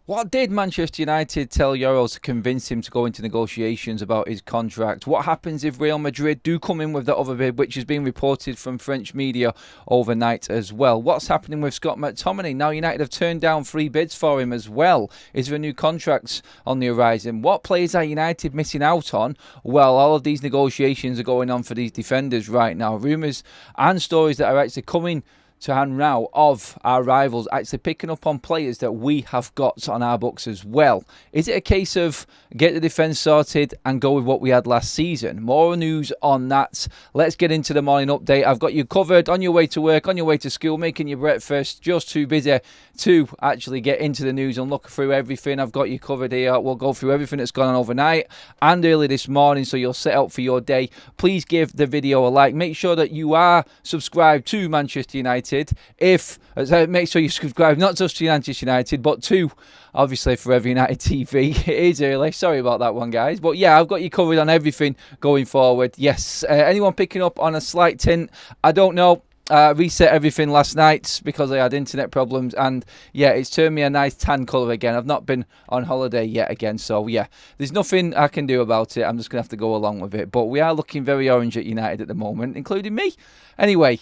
What did Manchester United tell Yoro to convince him to go into negotiations about his contract? What happens if Real Madrid do come in with that other bid, which has been reported from French media overnight as well? What's happening with Scott McTominay? Now United have turned down 3 bids for him as well. Is there a new contract on the horizon? What players are United missing out on? Well, all of these negotiations are going on for these defenders right now. Rumours and stories that are actually coming to hand now of our rivals actually picking up on players that we have got on our books as well. Is it a case of get the defence sorted and go with what we had last season? More news on that. Let's get into the morning update. I've got you covered on your way to work, on your way to school, making your breakfast, just too busy to actually get into the news and look through everything. I've got you covered here. We'll go through everything that's gone on overnight and early this morning, so you're set up for your day. Please give the video a like. Make sure that you are subscribed to Manchester United. Make sure you subscribe not just to Manchester United, but to obviously Forever United TV. It is early, sorry about that one, guys, but yeah, I've got you covered on everything going forward. Yes, anyone picking up on a slight tint? I don't know. Reset everything last night because I had internet problems, and yeah, it's turned me a nice tan colour again. I've not been on holiday yet again, so yeah, there's nothing I can do about it. I'm just going to have to go along with it, but we are looking very orange at United at the moment, including me. Anyway,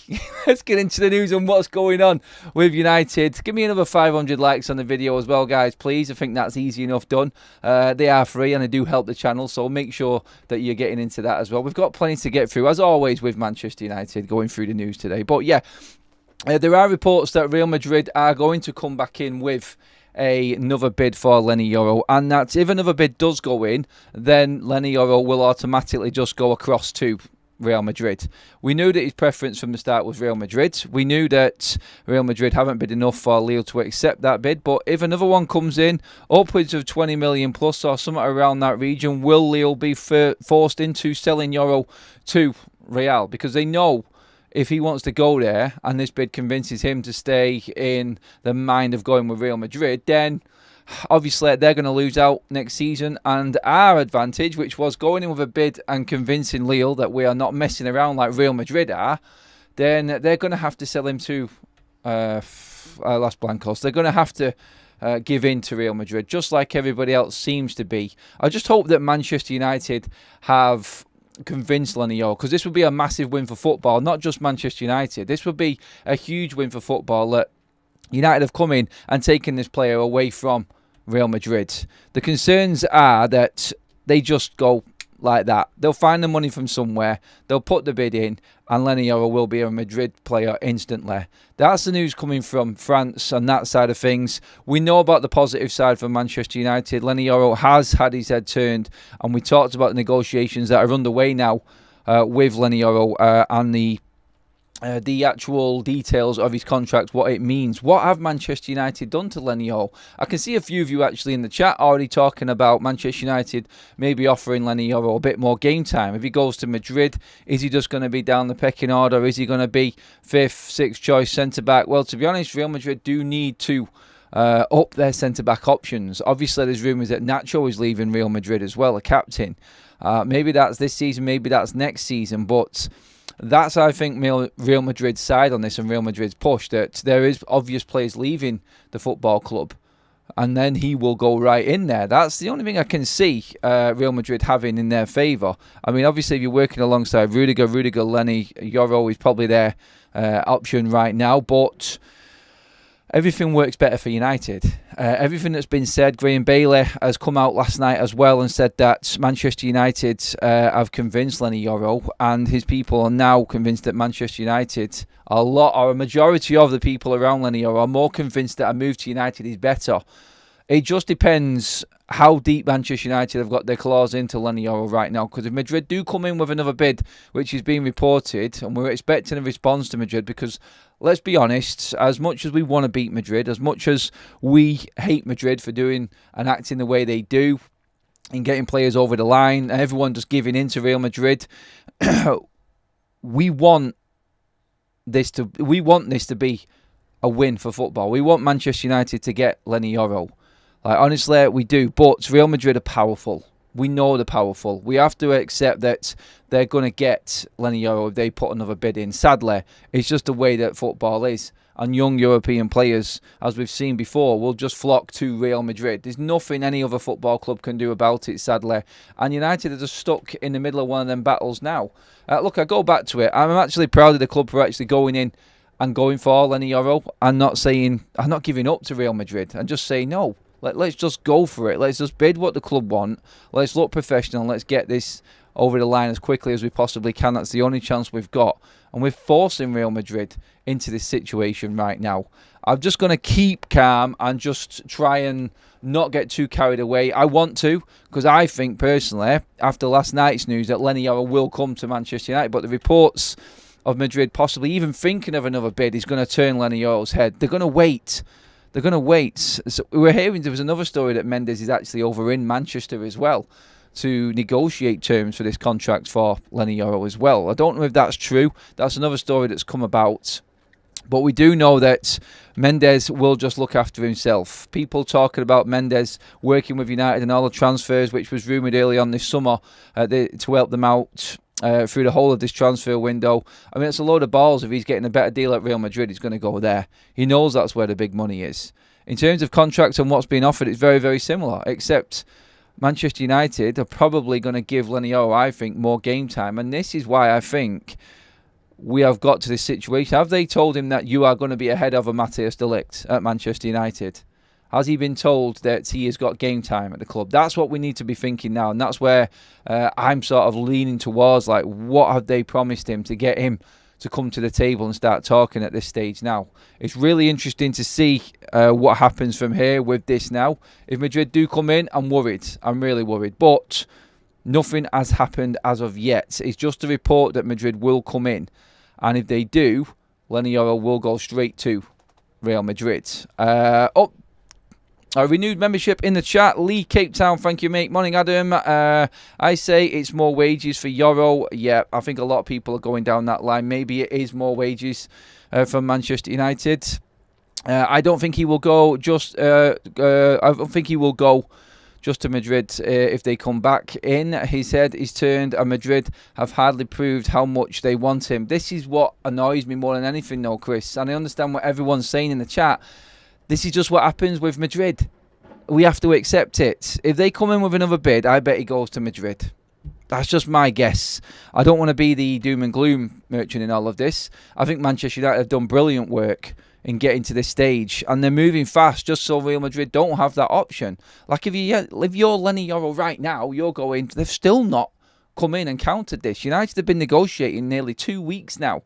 let's get into the news and what's going on with United. Give me another 500 likes on the video as well, guys, please. I think that's easy enough done. They are free and they do help the channel, so make sure that you're getting into that as well. We've got plenty to get through, as always, with Manchester United going through the news today. But yeah, there are reports that Real Madrid are going to come back in with another bid for Leny Yoro, and that if another bid does go in, then Leny Yoro will automatically just go across to Real Madrid. We knew that his preference from the start was Real Madrid. We knew that Real Madrid haven't bid enough for Lille to accept that bid, but if another one comes in upwards of 20 million plus or something around that region, will Lille be forced into selling Yoro to Real? Because they know if he wants to go there and this bid convinces him to stay in the mind of going with Real Madrid, then obviously they're going to lose out next season, and our advantage, which was going in with a bid and convincing Lille that we are not messing around like Real Madrid are, then they're going to have to sell him to Las Blancos. They're going to have to give in to Real Madrid, just like everybody else seems to be. I just hope that Manchester United have convinced Leny Yoro, because this would be a massive win for football, not just Manchester United. This would be a huge win for football that United have come in and taken this player away from Real Madrid. The concerns are that they just go like that. They'll find the money from somewhere, they'll put the bid in, and Leny Yoro will be a Madrid player instantly. That's the news coming from France on that side of things. We know about the positive side for Manchester United. Leny Yoro has had his head turned, and we talked about the negotiations that are underway now with Leny Yoro and the actual details of his contract, what it means. What have Manchester United done to Leny Yoro? I can see a few of you actually in the chat already talking about Manchester United maybe offering Leny Yoro a bit more game time. If he goes to Madrid, is he just going to be down the pecking order? Is he going to be 5th, 6th choice centre-back? Well, to be honest, Real Madrid do need to up their centre-back options. Obviously, there's rumours that Nacho is leaving Real Madrid as well, a captain. Maybe that's this season, maybe that's next season, but that's, I think, Real Madrid's side on this and Real Madrid's push, that there is obvious players leaving the football club and then he will go right in there. That's the only thing I can see Real Madrid having in their favour. I mean, obviously, if you're working alongside Rudiger, Leny Yoro is probably their option right now, but everything works better for United. Everything that's been said, Graham Bailey has come out last night as well and said that Manchester United have convinced Leny Yoro, and his people are now convinced that Manchester United, a majority of the people around Leny Yoro are more convinced that a move to United is better. It just depends how deep Manchester United have got their claws into Leny Yoro right now, because if Madrid do come in with another bid, which is being reported, and we're expecting a response to Madrid, because let's be honest, as much as we want to beat Madrid, as much as we hate Madrid for doing and acting the way they do and getting players over the line, and everyone just giving in to Real Madrid, we want this to be a win for football. We want Manchester United to get Leny Yoro. Like, honestly, we do. But Real Madrid are powerful. We know they're powerful. We have to accept that they're going to get Leny Yoro if they put another bid in. Sadly, it's just the way that football is. and young European players, as we've seen before, will just flock to Real Madrid. There's nothing any other football club can do about it, sadly. And United are just stuck in the middle of one of them battles now. Look, I go back to it. I'm actually proud of the club for actually going in and going for Leny Yoro and not saying, I'm not giving up to Real Madrid, and just saying, no, let's just go for it. Let's just bid what the club want. Let's look professional. Let's get this over the line as quickly as we possibly can. That's the only chance we've got. And we're forcing Real Madrid into this situation right now. I'm just going to keep calm and just try and not get too carried away. I want to, because I think personally, after last night's news, that Leny Yoro will come to Manchester United. But the reports of Madrid possibly even thinking of another bid is going to turn Leny Yoro's head. They're going to wait. They're going to wait. So we're hearing there was another story that Mendes is actually over in Manchester as well to negotiate terms for this contract for Leny Yoro as well. I don't know if that's true. That's another story that's come about. But we do know that Mendes will just look after himself. People talking about Mendes working with United and all the transfers, which was rumoured early on this summer to help them out through the whole of this transfer window. I mean, it's a load of balls. If he's getting a better deal at Real Madrid, he's going to go there. He knows that's where the big money is. In terms of contracts and what's being offered, it's very, very similar, except Manchester United are probably going to give Leny Yoro, I think, more game time. And this is why I think we have got to this situation. Have they told him that you are going to be ahead of a Matthias de Ligt at Manchester United? Has he been told that he has got game time at the club? That's what we need to be thinking now. And that's where I'm sort of leaning towards, like, what have they promised him to get him to come to the table and start talking at this stage now? It's really interesting to see what happens from here with this now. If Madrid do come in, I'm worried. I'm really worried. But nothing has happened as of yet. It's just a report that Madrid will come in. And if they do, Leny Yoro will go straight to Real Madrid. A renewed membership in the chat. Lee Cape Town, thank you, mate. Morning, Adam. I say it's more wages for Yoro. Yeah, I think a lot of people are going down that line. Maybe it is more wages from Manchester United. I don't think he will go just. I don't think he will go just to Madrid if they come back in. His head is turned, and Madrid have hardly proved how much they want him. This is what annoys me more than anything, though, Chris. And I understand what everyone's saying in the chat. This is just what happens with Madrid. We have to accept it. If they come in with another bid, I bet he goes to Madrid. That's just my guess. I don't want to be the doom and gloom merchant in all of this. I think Manchester United have done brilliant work in getting to this stage, and they're moving fast just so Real Madrid don't have that option. Like if you're Leny Yoro right now, you're going, they've still not come in and countered this. United have been negotiating nearly 2 weeks now.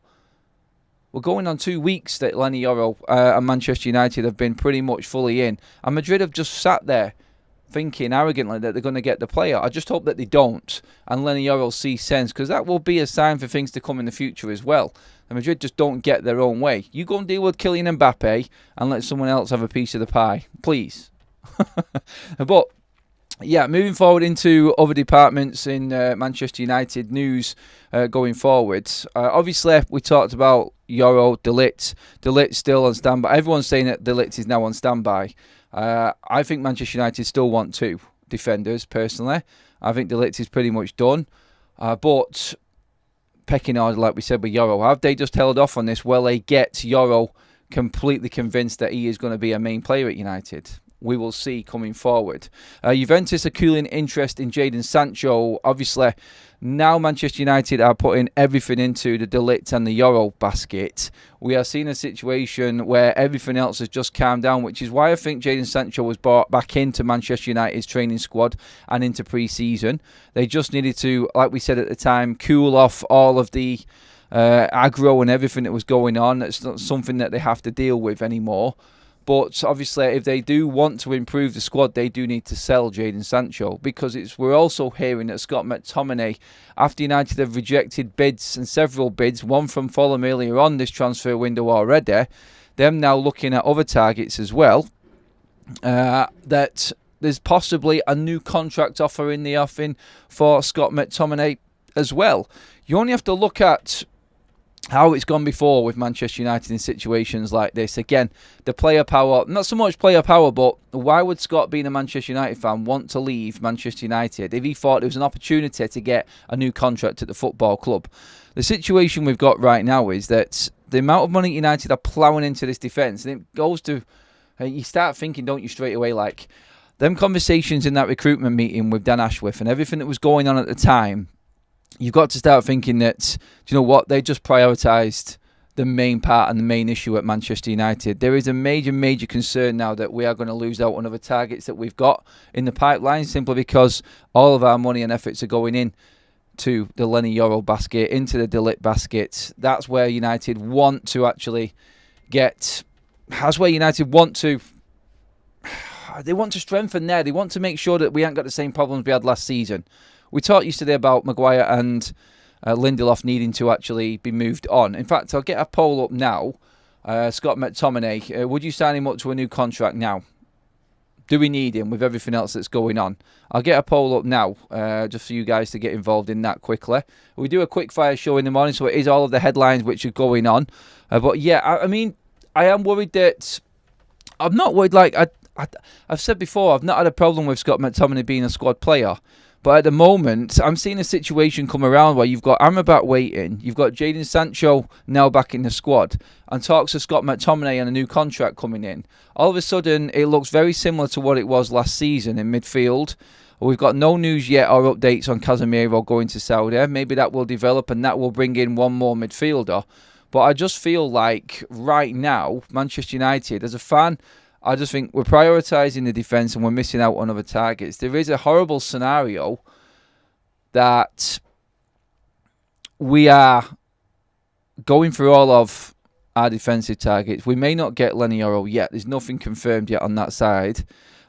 We're going on 2 weeks that Leny Yoro and Manchester United have been pretty much fully in. And Madrid have just sat there thinking arrogantly that they're going to get the player. I just hope that they don't. And Leny Yoro sees sense, because that will be a sign for things to come in the future as well. And Madrid just don't get their own way. You go and deal with Kylian Mbappe and let someone else have a piece of the pie, please. But yeah, moving forward into other departments in Manchester United news going forward. Obviously, we talked about Yoro, de Ligt. De Ligt still on standby. Everyone's saying that de Ligt is now on standby. I think Manchester United still want 2 defenders, personally. I think de Ligt is pretty much done. But pecking order, like we said with Yoro, have they just held off on this? Will they get Yoro completely convinced that he is going to be a main player at United? We will see coming forward. Juventus are cooling interest in Jadon Sancho. Obviously, now Manchester United are putting everything into the de Ligt and the Yoro basket. We are seeing a situation where everything else has just calmed down, which is why I think Jadon Sancho was brought back into Manchester United's training squad and into pre-season. They just needed to, like we said at the time, cool off all of the aggro and everything that was going on. It's not something that they have to deal with anymore. But obviously, if they do want to improve the squad, they do need to sell Jadon Sancho, because we're also hearing that Scott McTominay, after United have rejected bids and several bids, one from Fulham earlier on this transfer window already, them now looking at other targets as well, that there's possibly a new contract offer in the offing for Scott McTominay as well. You only have to look at how it's gone before with Manchester United in situations like this. Again, the player power, not so much player power, but why would Scott, being a Manchester United fan, want to leave Manchester United if he thought there was an opportunity to get a new contract at the football club? The situation we've got right now is that the amount of money United are ploughing into this defence, and it goes to, you start thinking, don't you, straight away, like, them conversations in that recruitment meeting with Dan Ashworth and everything that was going on at the time, you've got to start thinking that, do you know what, they just prioritised the main part and the main issue at Manchester United. There is a major, major concern now that we are going to lose out on other targets that we've got in the pipeline, simply because all of our money and efforts are going in to the Leny Yoro basket, into the De Ligt basket. That's where United want to actually get... That's where United want to... They want to strengthen there. They want to make sure that we ain't got the same problems we had last season. We talked yesterday about Maguire and Lindelof needing to actually be moved on. In fact, I'll get a poll up now. Scott Mctominay, would you sign him up to a new contract now? Do we need him with everything else that's going on? I'll get a poll up now, just for you guys to get involved in that quickly. We do a quick fire show in the morning, so it is all of the headlines which are going on. But yeah, I mean, I am worried that... I'm not worried, like... I've said before, I've not had a problem with Scott McTominay being a squad player. But at the moment, I'm seeing a situation come around where you've got Amrabat waiting, you've got Jadon Sancho now back in the squad, and talks of Scott McTominay and a new contract coming in. All of a sudden, it looks very similar to what it was last season in midfield. We've got no news yet or updates on Casemiro going to Saudi. Maybe that will develop and that will bring in one more midfielder. But I just feel like right now, Manchester United, as a fan, I just think we're prioritising the defence and we're missing out on other targets. There is a horrible scenario that we are going through all of our defensive targets. We may not get Leny Yoro yet. There's nothing confirmed yet on that side.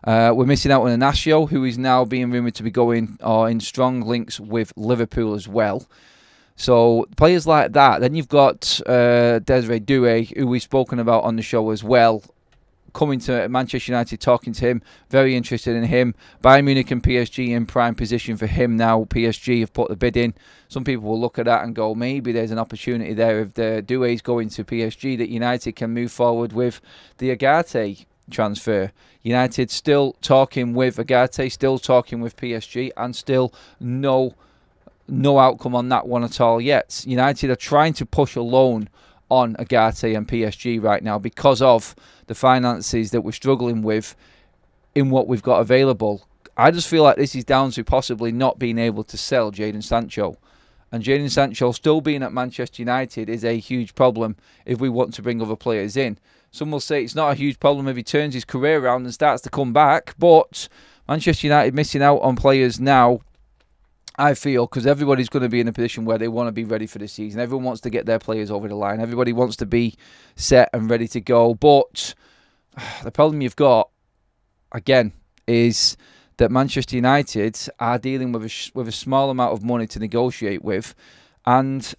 We're missing out on Inacio, who is now being rumoured to be going in strong links with Liverpool as well. So players like that. Then you've got Desiree Doué, who we've spoken about on the show as well, coming to Manchester United, talking to him, very interested in him. Bayern Munich and PSG in prime position for him now. PSG have put the bid in. Some people will look at that and go, maybe there's an opportunity there if the Doué's going to PSG that United can move forward with the Agate transfer. United still talking with Agate, still talking with PSG, and still no outcome on that one at all yet. United are trying to push a loan on Agate and PSG right now because of the finances that we're struggling with in what we've got available. I just feel like this is down to possibly not being able to sell Jadon Sancho. And Jadon Sancho still being at Manchester United is a huge problem if we want to bring other players in. Some will say it's not a huge problem if he turns his career around and starts to come back, but Manchester United missing out on players now, I feel, because everybody's going to be in a position where they want to be ready for the season. Everyone wants to get their players over the line. Everybody wants to be set and ready to go. But the problem you've got, again, is that Manchester United are dealing with a small amount of money to negotiate with. And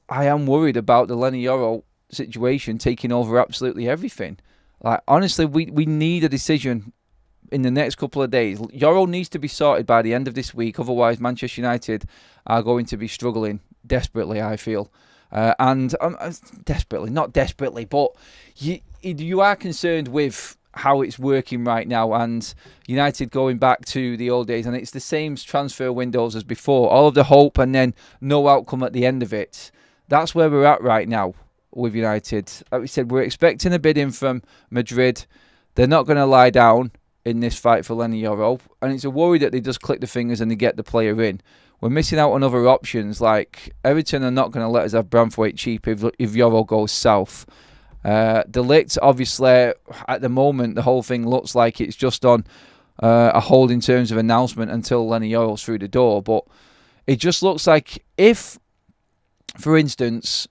I am worried about the Leny Yoro situation taking over absolutely everything. Like, honestly, we need a decision in the next couple of days. Yoro needs to be sorted by the end of this week. Otherwise, Manchester United are going to be struggling desperately, I feel. Desperately, not desperately, but you are concerned with how it's working right now, and United going back to the old days, and it's the same transfer windows as before. All of the hope and then no outcome at the end of it. That's where we're at right now with United. Like we said, we're expecting a bid in from Madrid. They're not going to lie down in this fight for Leny Yoro, and it's a worry that they just click the fingers and they get the player in. We're missing out on other options, like Everton are not going to let us have Branthwaite cheap if Yoro goes south. De Ligt, obviously, at the moment, the whole thing looks like it's just on a hold in terms of announcement until Leny Yoro's through the door, but it just looks like if, for instance,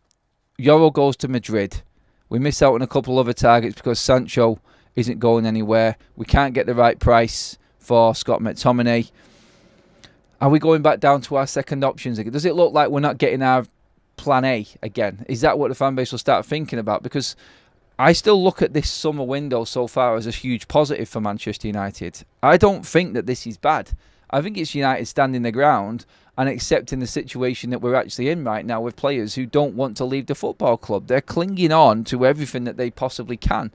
Yoro goes to Madrid, we miss out on a couple other targets because Sancho isn't going anywhere. We can't get the right price for Scott McTominay. Are we going back down to our second options again? Does it look like we're not getting our plan A again? Is that what the fan base will start thinking about? Because I still look at this summer window so far as a huge positive for Manchester United. I don't think that this is bad. I think it's United standing their ground and accepting the situation that we're actually in right now with players who don't want to leave the football club. They're clinging on to everything that they possibly can.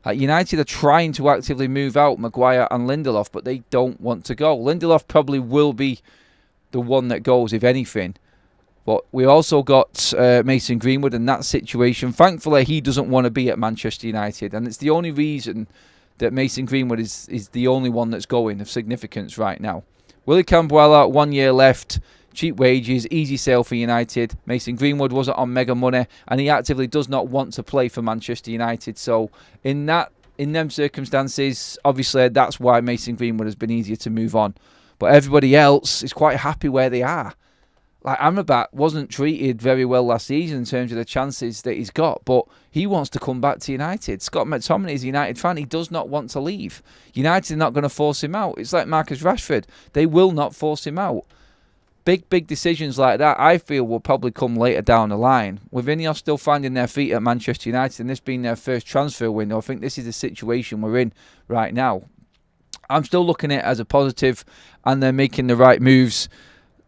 United are trying to actively move out Maguire and Lindelof, but they don't want to go. Lindelof probably will be the one that goes, if anything. But we also got Mason Greenwood in that situation. Thankfully, he doesn't want to be at Manchester United, and it's the only reason that Mason Greenwood is the only one that's going of significance right now. Willie Cambuella, 1 year left, cheap wages, easy sale for United. Mason Greenwood wasn't on mega money, and he actively does not want to play for Manchester United. So in them circumstances, obviously that's why Mason Greenwood has been easier to move on. But everybody else is quite happy where they are. Like Amrabat wasn't treated very well last season in terms of the chances that he's got, but he wants to come back to United. Scott McTominay is a United fan. He does not want to leave. United are not going to force him out. It's like Marcus Rashford. They will not force him out. Big decisions like that, I feel, will probably come later down the line. With Ineos still finding their feet at Manchester United and this being their first transfer window, I think this is the situation we're in right now. I'm still looking at it as a positive, and they're making the right moves.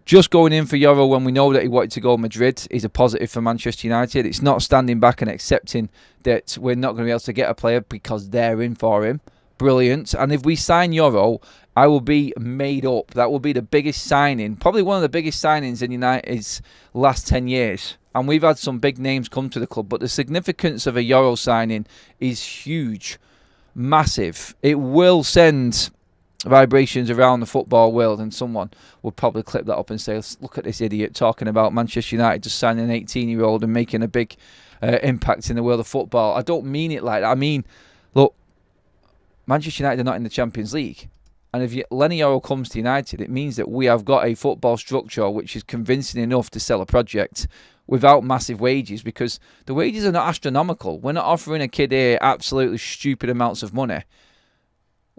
Just going in for Yoro when we know that he wanted to go to Madrid is a positive for Manchester United. It's not standing back and accepting that we're not going to be able to get a player because they're in for him. Brilliant. And if we sign Yoro, I will be made up. That will be the biggest signing, probably one of the biggest signings in United's last 10 years. And we've had some big names come to the club, but the significance of a Yoro signing is huge, massive. It will send vibrations around the football world, and someone will probably clip that up and say, look at this idiot talking about Manchester United just signing an 18-year-old and making a big impact in the world of football. I don't mean it like that. I mean, look, Manchester United are not in the Champions League, and if Leny Yoro comes to United, it means that we have got a football structure which is convincing enough to sell a project without massive wages, because the wages are not astronomical. We're not offering a kid here absolutely stupid amounts of money.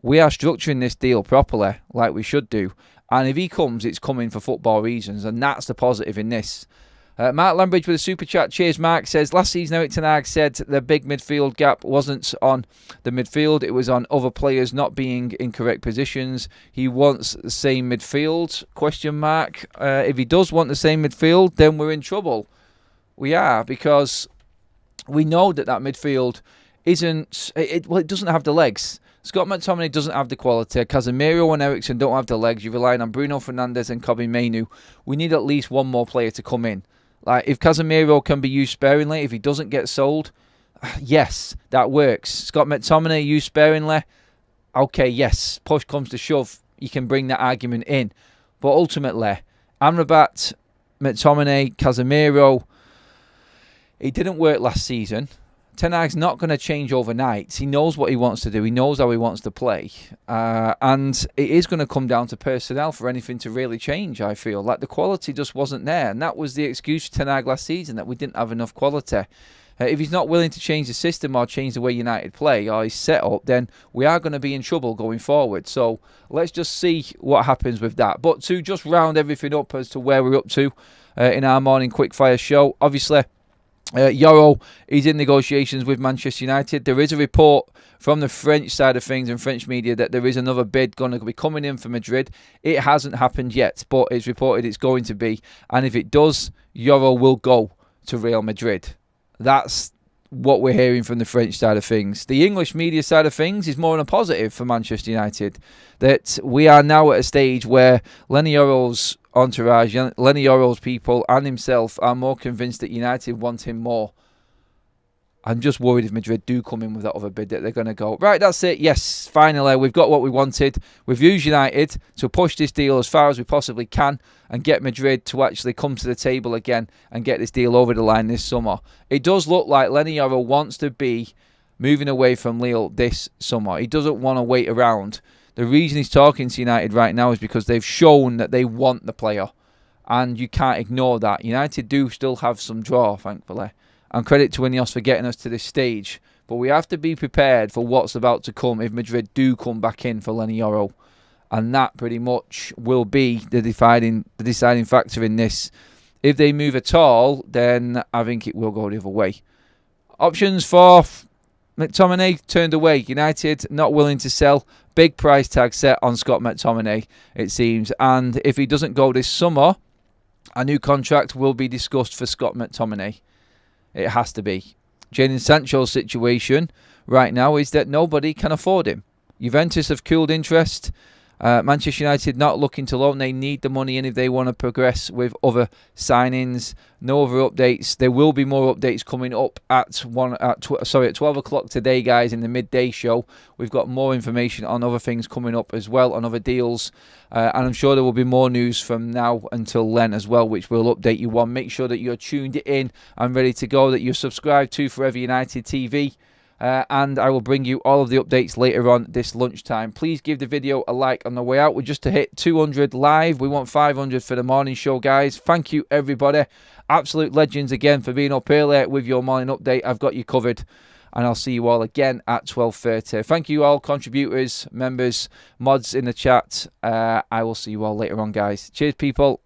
We are structuring this deal properly, like we should do. And if he comes, it's coming for football reasons. And that's the positive in this. Mark Lambridge with a super chat. Cheers, Mark. Says, last season, Eric Ten Hag said the big midfield gap wasn't on the midfield. It was on other players not being in correct positions. He wants the same midfield, ? If he does want the same midfield, then we're in trouble. We are, because we know that midfield isn't... It doesn't have the legs. Scott McTominay doesn't have the quality. Casemiro and Eriksen don't have the legs. You're relying on Bruno Fernandes and Kobbie Mainoo. We need at least one more player to come in. Like, if Casemiro can be used sparingly, if he doesn't get sold, yes, that works. Scott McTominay used sparingly, okay, yes. Push comes to shove, you can bring that argument in. But ultimately, Amrabat, McTominay, Casemiro, it didn't work last season. Ten Hag's not going to change overnight. He knows what he wants to do. He knows how he wants to play. And it is going to come down to personnel for anything to really change, I feel. Like, the quality just wasn't there. And that was the excuse for Ten Hag last season, that we didn't have enough quality. If he's not willing to change the system or change the way United play or his setup, then we are going to be in trouble going forward. So let's just see what happens with that. But to just round everything up as to where we're up to in our morning quickfire show, obviously, Yoro is in negotiations with Manchester United. There is a report from the French side of things and French media that there is another bid going to be coming in for Madrid. It hasn't happened yet, but it's reported it's going to be. And if it does, Yoro will go to Real Madrid. That's what we're hearing from the French side of things. The English media side of things is more on a positive for Manchester United. That we are now at a stage where Leny Yoro's entourage, Leny Yoro's people and himself are more convinced that United want him more. I'm just worried if Madrid do come in with that other bid that they're going to go, right, that's it, yes, finally, we've got what we wanted. We've used United to push this deal as far as we possibly can and get Madrid to actually come to the table again and get this deal over the line this summer. It does look like Leny Yoro wants to be moving away from Lille this summer. He doesn't want to wait around. The reason he's talking to United right now is because they've shown that they want the player. And you can't ignore that. United do still have some draw, thankfully. And credit to Ineos for getting us to this stage. But we have to be prepared for what's about to come if Madrid do come back in for Leny Yoro. And that pretty much will be the deciding factor in this. If they move at all, then I think it will go the other way. Options for McTominay turned away. United not willing to sell. Big price tag set on Scott McTominay, it seems. And if he doesn't go this summer, A new contract will be discussed for Scott McTominay. It has to be. Jadon Sancho's situation right now is that nobody can afford him. Juventus have cooled interest. Manchester United not looking to loan. They need the money in if they want to progress with other signings. No other updates. There will be more updates coming up at 12 o'clock today, guys, in the midday show. We've got more information on other things coming up as well, on other deals. And I'm sure there will be more news from now until then as well, which we'll update you on. Make sure that you're tuned in and ready to go, that you're subscribed to Forever United TV. And I will bring you all of the updates later on this lunchtime. Please give the video a like on the way out. We're just to hit 200 live. We want 500 for the morning show, guys. Thank you, everybody. Absolute legends again for being up early with your morning update. I've got you covered. And I'll see you all again at 12:30. Thank you all, contributors, members, mods in the chat. I will see you all later on, guys. Cheers, people.